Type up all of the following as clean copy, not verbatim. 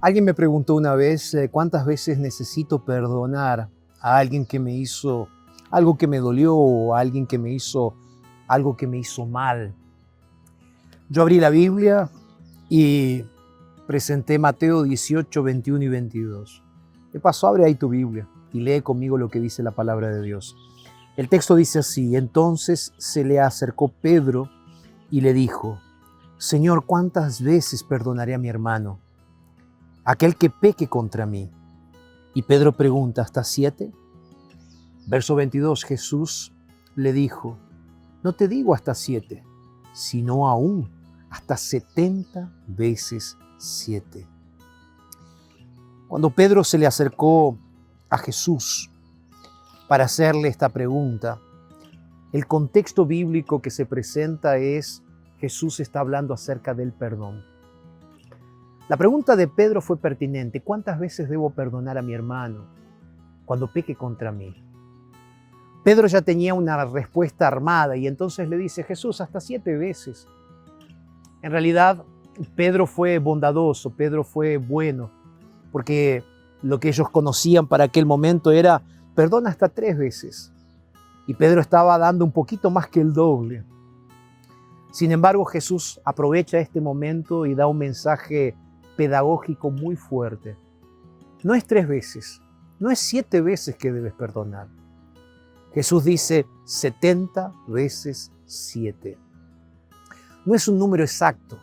Alguien me preguntó una vez cuántas veces necesito perdonar a alguien que me hizo algo que me dolió o a alguien que me hizo algo que me hizo mal. Yo abrí la Biblia y presenté Mateo 18, 21 y 22. De paso, abre ahí tu Biblia y lee conmigo lo que dice la palabra de Dios. El texto dice así: entonces se le acercó Pedro y le dijo: Señor, ¿cuántas veces perdonaré a mi hermano, aquel que peque contra mí? Y Pedro pregunta: ¿hasta 7? Verso 22, Jesús le dijo: no te digo hasta 7, sino aún hasta 70 veces 7. Cuando Pedro se le acercó a Jesús para hacerle esta pregunta, el contexto bíblico que se presenta es: Jesús está hablando acerca del perdón. La pregunta de Pedro fue pertinente: ¿cuántas veces debo perdonar a mi hermano cuando peque contra mí? Pedro ya tenía una respuesta armada y entonces le dice: Jesús, hasta 7 veces. En realidad, Pedro fue bondadoso, Pedro fue bueno, porque lo que ellos conocían para aquel momento era: perdona hasta 3 veces. Y Pedro estaba dando un poquito más que el doble. Sin embargo, Jesús aprovecha este momento y da un mensaje pedagógico muy fuerte. No es 3 veces, no es 7 veces que debes perdonar. Jesús dice 70 veces 7. No es un número exacto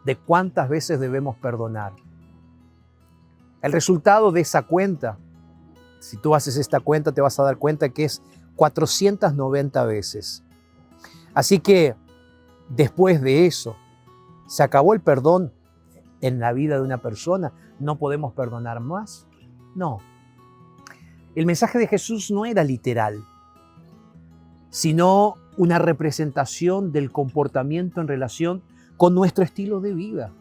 de cuántas veces debemos perdonar. El resultado de esa cuenta, si tú haces esta cuenta, te vas a dar cuenta que es 490 veces. Así que después de eso, se acabó el perdón en la vida de una persona. ¿No podemos perdonar más? No. El mensaje de Jesús no era literal, sino una representación del comportamiento en relación con nuestro estilo de vida.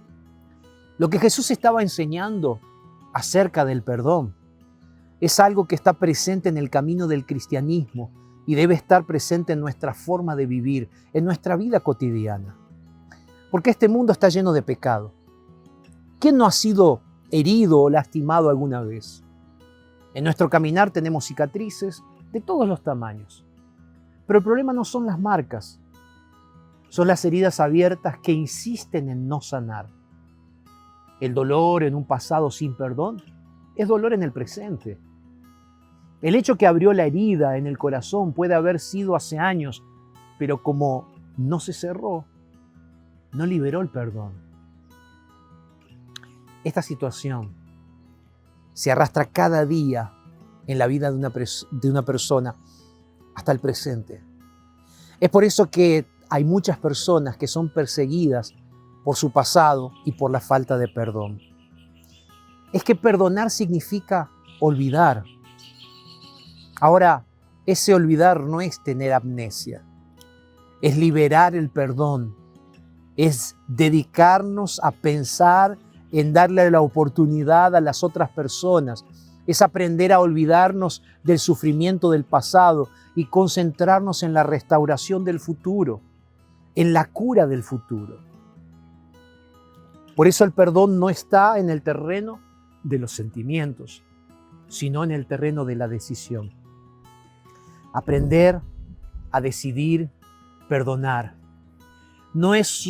Lo que Jesús estaba enseñando acerca del perdón es algo que está presente en el camino del cristianismo y debe estar presente en nuestra forma de vivir, en nuestra vida cotidiana. Porque este mundo está lleno de pecado. ¿Quién no ha sido herido o lastimado alguna vez? En nuestro caminar tenemos cicatrices de todos los tamaños. Pero el problema no son las marcas, son las heridas abiertas que insisten en no sanar. El dolor en un pasado sin perdón es dolor en el presente. El hecho que abrió la herida en el corazón puede haber sido hace años, pero como no se cerró, no liberó el perdón. Esta situación se arrastra cada día en la vida de una persona hasta el presente. Es por eso que hay muchas personas que son perseguidas por su pasado y por la falta de perdón. Es que perdonar significa olvidar. Ahora, ese olvidar no es tener amnesia, es liberar el perdón, es dedicarnos a pensar en darle la oportunidad a las otras personas, es aprender a olvidarnos del sufrimiento del pasado y concentrarnos en la restauración del futuro, en la cura del futuro. Por eso el perdón no está en el terreno de los sentimientos, sino en el terreno de la decisión. Aprender a decidir perdonar. No es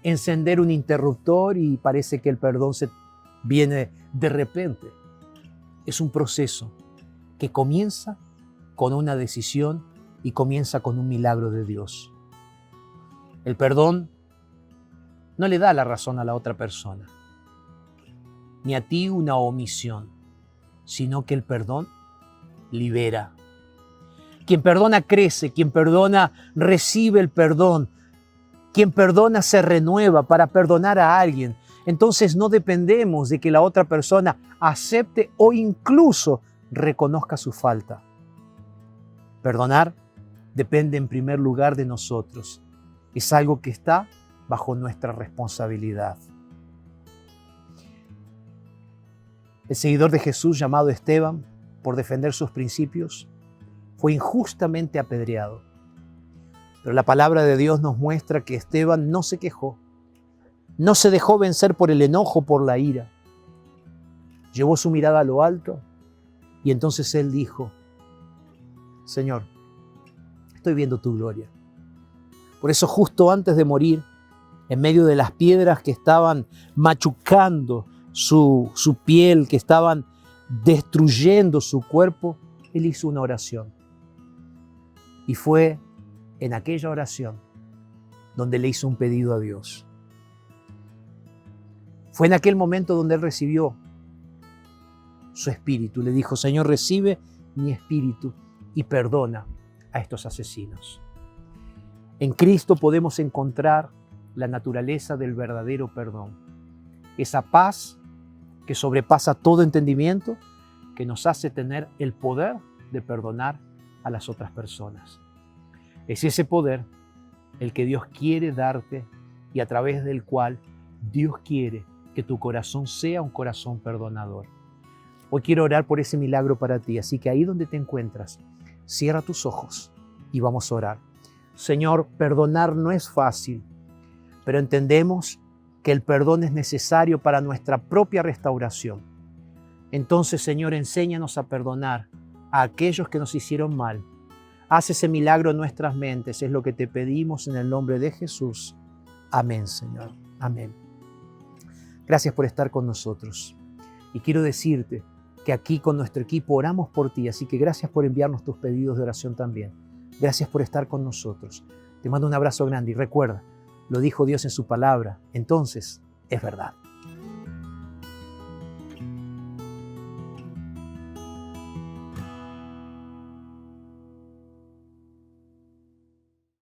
encender un interruptor y parece que el perdón se viene de repente. Es un proceso que comienza con una decisión y comienza con un milagro de Dios. El perdón no le da la razón a la otra persona, ni a ti una omisión, sino que el perdón libera. Quien perdona crece, quien perdona recibe el perdón, quien perdona se renueva para perdonar a alguien. Entonces no dependemos de que la otra persona acepte o incluso reconozca su falta. Perdonar depende en primer lugar de nosotros. Es algo que está bajo nuestra responsabilidad. El seguidor de Jesús llamado Esteban, por defender sus principios, fue injustamente apedreado. Pero la palabra de Dios nos muestra que Esteban no se quejó, no se dejó vencer por el enojo, por la ira. llevó su mirada a lo alto y entonces él dijo, Señor, estoy viendo tu gloria. Por eso justo antes de morir, en medio de las piedras que estaban machucando su piel, que estaban destruyendo su cuerpo, él hizo una oración. Y fue en aquella oración donde le hizo un pedido a Dios. Fue en aquel momento donde él recibió su espíritu. Le dijo, Señor, recibe mi espíritu y perdona a estos asesinos. En Cristo podemos encontrar la naturaleza del verdadero perdón. Esa paz que sobrepasa todo entendimiento, que nos hace tener el poder de perdonar a las otras personas. Es ese poder el que Dios quiere darte y a través del cual Dios quiere que tu corazón sea un corazón perdonador. Hoy quiero orar por ese milagro para ti, así que ahí donde te encuentras, cierra tus ojos y vamos a orar. Señor, perdonar no es fácil, pero entendemos que el perdón es necesario para nuestra propia restauración. Entonces, Señor, enséñanos a perdonar a aquellos que nos hicieron mal. Haz ese milagro en nuestras mentes, es lo que te pedimos en el nombre de Jesús. Amén, Señor. Amén. Gracias por estar con nosotros. Y quiero decirte que aquí con nuestro equipo oramos por ti, así que gracias por enviarnos tus pedidos de oración también. Gracias por estar con nosotros. Te mando un abrazo grande y recuerda, lo dijo Dios en su palabra, entonces es verdad.